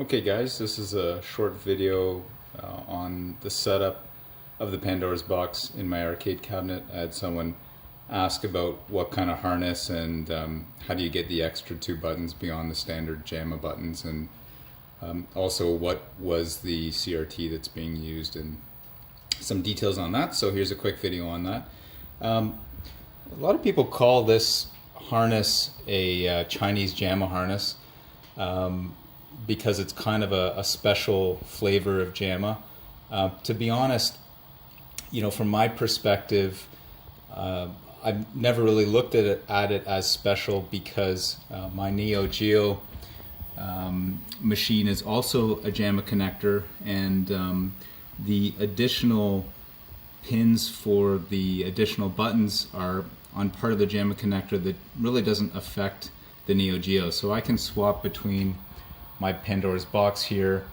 Okay guys, this is a short video on the setup of the Pandora's box in my arcade cabinet. I had someone ask about what kind of harness and how do you get the extra two buttons beyond the standard Jamma buttons, and also what was the CRT that's being used, and some details on that. So here's a quick video on that. A lot of people call this harness a Chinese Jamma harness. Because it's kind of a special flavor of Jamma. To be honest, from my perspective, I've never really looked at it as special because my Neo Geo machine is also a Jamma connector, and the additional pins for the additional buttons are on part of the Jamma connector that really doesn't affect the Neo Geo. So I can swap between my Pandora's box here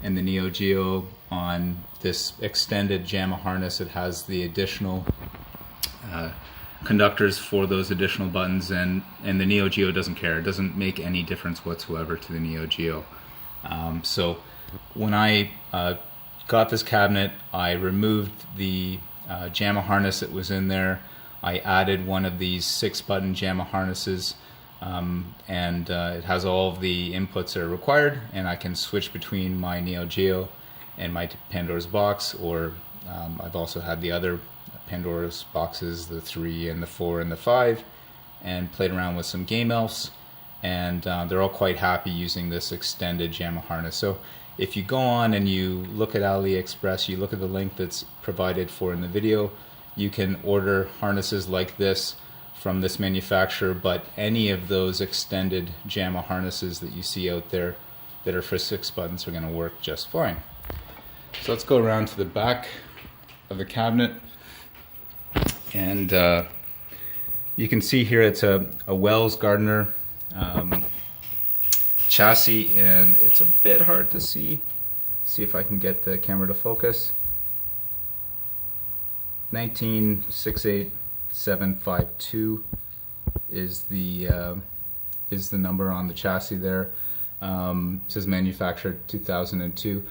and the Neo Geo on this extended Jamma harness. It has the additional conductors for those additional buttons, and the Neo Geo doesn't care. It doesn't make any difference whatsoever to the Neo Geo. So when I got this cabinet, I removed the Jamma harness that was in there. I added one of these 6-button Jamma harnesses, and it has all of the inputs that are required, and I can switch between my Neo Geo and my Pandora's box, or I've also had the other Pandora's boxes, the 3 and the 4 and the 5, and played around with some game elves, and they're all quite happy using this extended Jamma harness. So if you go on and you look at AliExpress, you look at the link that's provided for in the video, you can order harnesses like this from this manufacturer, but any of those extended Jamma harnesses that you see out there that are for 6 buttons are going to work just fine. So let's go around to the back of the cabinet, and you can see here it's a Wells Gardner chassis, and it's a bit hard to see. See if I can get the camera to focus. 1968752 is the number on the chassis there. It says manufactured 2002.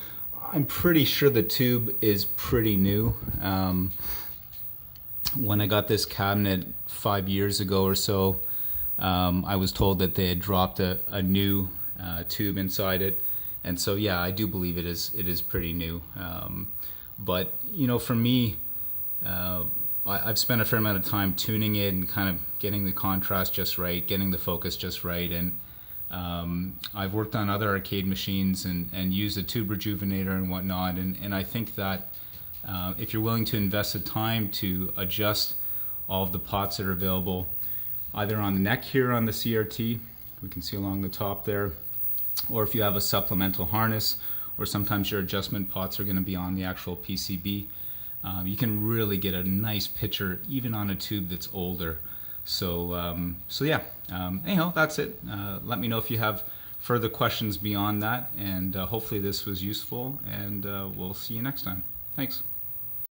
I'm pretty sure the tube is pretty new. When I got this cabinet 5 years ago or so, I was told that they had dropped a new tube inside it, and so yeah, I do believe it is pretty new. But for me, I've spent a fair amount of time tuning it and kind of getting the contrast just right, getting the focus just right, and I've worked on other arcade machines and used a tube rejuvenator and whatnot, and I think that if you're willing to invest the time to adjust all of the pots that are available, either on the neck here on the CRT, we can see along the top there, or if you have a supplemental harness, or sometimes your adjustment pots are going to be on the actual PCB, you can really get a nice picture even on a tube that's older. So yeah, anyhow, that's it. Let me know if you have further questions beyond that, and hopefully this was useful, and we'll see you next time. Thanks.